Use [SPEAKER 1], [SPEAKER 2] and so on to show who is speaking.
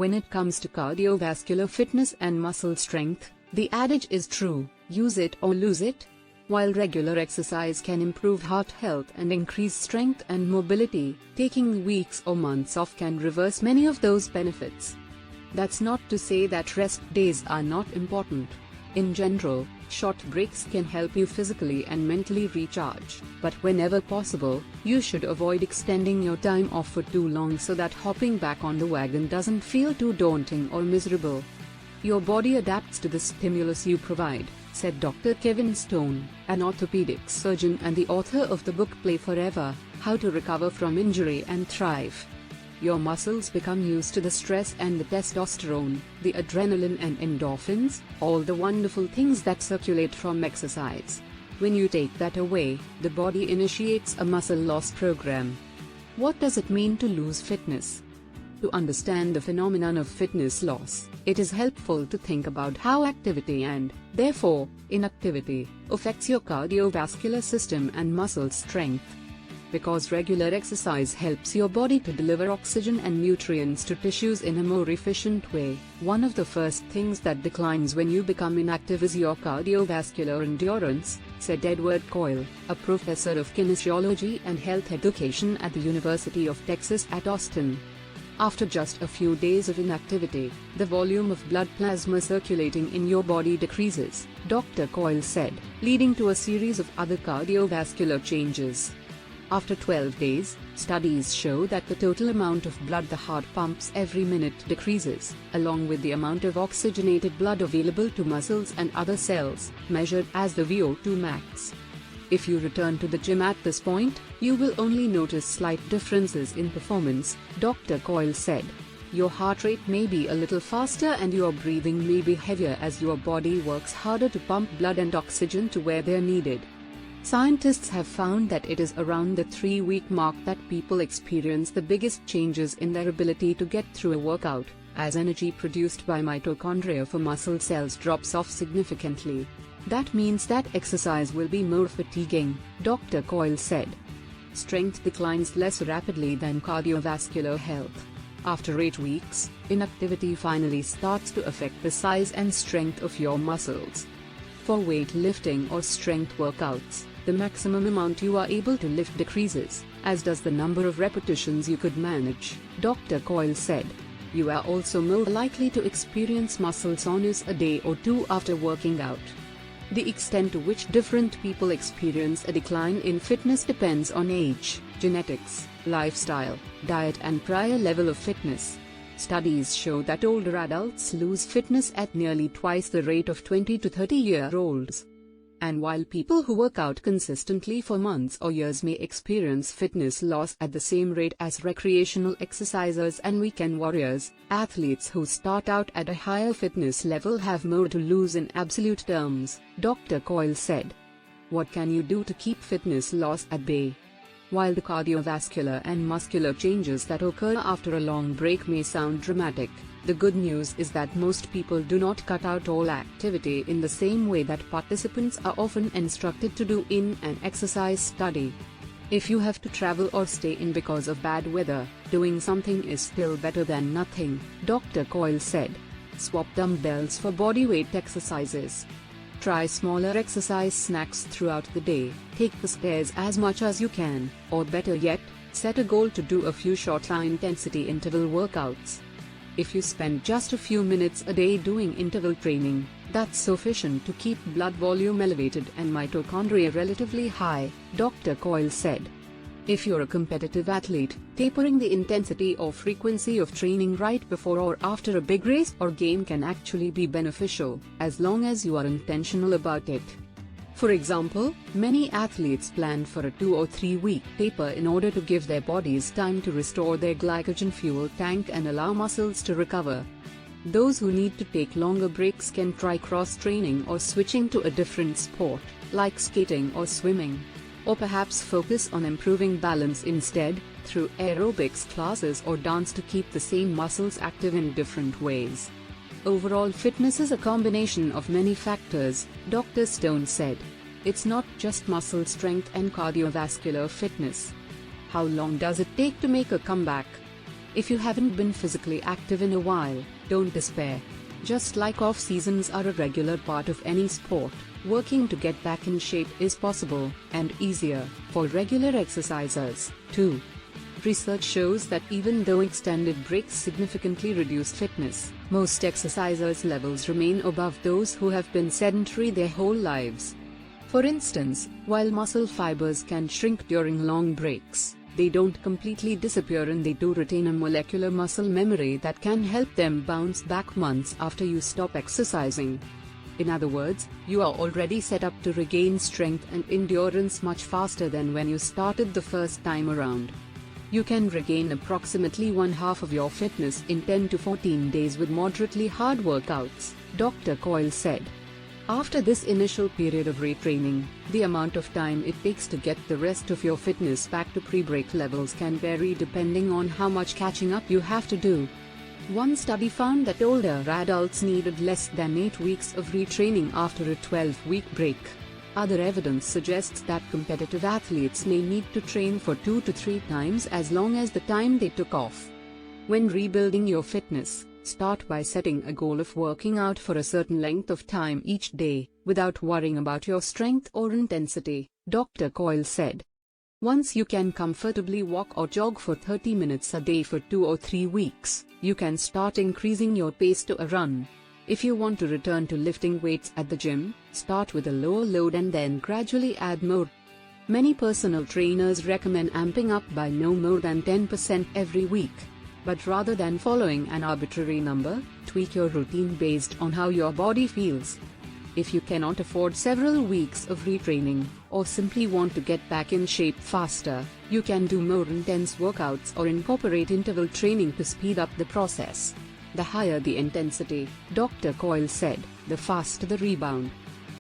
[SPEAKER 1] When it comes to cardiovascular fitness and muscle strength, the adage is true: use it or lose it. While regular exercise can improve heart health and increase strength and mobility, taking weeks or months off can reverse many of those benefits. That's not to say that rest days are not important. In general, short breaks can help you physically and mentally recharge, but whenever possible, you should avoid extending your time off for too long so that hopping back on the wagon doesn't feel too daunting or miserable. Your body adapts to the stimulus you provide, said Dr. Kevin Stone, an orthopedic surgeon and the author of the book Play Forever: How to Recover from Injury and Thrive. Your muscles become used to the stress and the testosterone, the adrenaline and endorphins, all the wonderful things that circulate from exercise. When you take that away, the body initiates a muscle loss program. What does it mean to lose fitness? To understand the phenomenon of fitness loss, it is helpful to think about how activity and, therefore, inactivity, affects your cardiovascular system and muscle strength. Because regular exercise helps your body to deliver oxygen and nutrients to tissues in a more efficient way, one of the first things that declines when you become inactive is your cardiovascular endurance, said Edward Coyle, a professor of kinesiology and health education at the University of Texas at Austin. After just a few days of inactivity, the volume of blood plasma circulating in your body decreases, Dr. Coyle said, leading to a series of other cardiovascular changes. After 12 days, studies show that the total amount of blood the heart pumps every minute decreases, along with the amount of oxygenated blood available to muscles and other cells, measured as the VO2 max. If you return to the gym at this point, you will only notice slight differences in performance, Dr. Coyle said. Your heart rate may be a little faster and your breathing may be heavier as your body works harder to pump blood and oxygen to where they're needed. Scientists have found that it is around the 3-week mark that people experience the biggest changes in their ability to get through a workout, as energy produced by mitochondria for muscle cells drops off significantly. That means that exercise will be more fatiguing, Dr. Coyle said. Strength declines less rapidly than cardiovascular health. After 8 weeks, inactivity finally starts to affect the size and strength of your muscles. For weightlifting or strength workouts, the maximum amount you are able to lift decreases, as does the number of repetitions you could manage, Dr. Coyle said. You are also more likely to experience muscle soreness a day or two after working out. The extent to which different people experience a decline in fitness depends on age, genetics, lifestyle, diet and prior level of fitness. Studies show that older adults lose fitness at nearly twice the rate of 20 to 30-year-olds. And while people who work out consistently for months or years may experience fitness loss at the same rate as recreational exercisers and weekend warriors, athletes who start out at a higher fitness level have more to lose in absolute terms, Dr. Coyle said. What can you do to keep fitness loss at bay? While the cardiovascular and muscular changes that occur after a long break may sound dramatic, the good news is that most people do not cut out all activity in the same way that participants are often instructed to do in an exercise study. If you have to travel or stay in because of bad weather, doing something is still better than nothing, Dr. Coyle said. Swap dumbbells for bodyweight exercises. Try smaller exercise snacks throughout the day, take the stairs as much as you can, or better yet, set a goal to do a few short high-intensity interval workouts. If you spend just a few minutes a day doing interval training, that's sufficient to keep blood volume elevated and mitochondria relatively high, Dr. Coyle said. If you're a competitive athlete, tapering the intensity or frequency of training right before or after a big race or game can actually be beneficial, as long as you are intentional about it. For example, many athletes plan for a 2 or 3 week taper in order to give their bodies time to restore their glycogen fuel tank and allow muscles to recover. Those who need to take longer breaks can try cross-training or switching to a different sport, like skating or swimming. Or perhaps focus on improving balance instead, through aerobics classes or dance to keep the same muscles active in different ways. Overall fitness is a combination of many factors, Dr. Stone said. It's not just muscle strength and cardiovascular fitness. How long does it take to make a comeback? If you haven't been physically active in a while, don't despair. Just like off-seasons are a regular part of any sport, working to get back in shape is possible, and easier, for regular exercisers, too. Research shows that even though extended breaks significantly reduce fitness, most exercisers' levels remain above those who have been sedentary their whole lives. For instance, while muscle fibers can shrink during long breaks, they don't completely disappear and they do retain a molecular muscle memory that can help them bounce back months after you stop exercising. In other words, you are already set up to regain strength and endurance much faster than when you started the first time around. You can regain approximately one half of your fitness in 10 to 14 days with moderately hard workouts, Dr. Coyle said. After this initial period of retraining, the amount of time it takes to get the rest of your fitness back to pre-break levels can vary depending on how much catching up you have to do. One study found that older adults needed less than 8 weeks of retraining after a 12-week break. Other evidence suggests that competitive athletes may need to train for 2 to 3 times as long as the time they took off. When rebuilding your fitness, start by setting a goal of working out for a certain length of time each day, without worrying about your strength or intensity, Dr. Coyle said. Once you can comfortably walk or jog for 30 minutes a day for 2 or 3 weeks, you can start increasing your pace to a run. If you want to return to lifting weights at the gym, start with a lower load and then gradually add more. Many personal trainers recommend amping up by no more than 10% every week. But rather than following an arbitrary number, tweak your routine based on how your body feels. If you cannot afford several weeks of retraining, or simply want to get back in shape faster, you can do more intense workouts or incorporate interval training to speed up the process. The higher the intensity, Dr. Coyle said, the faster the rebound.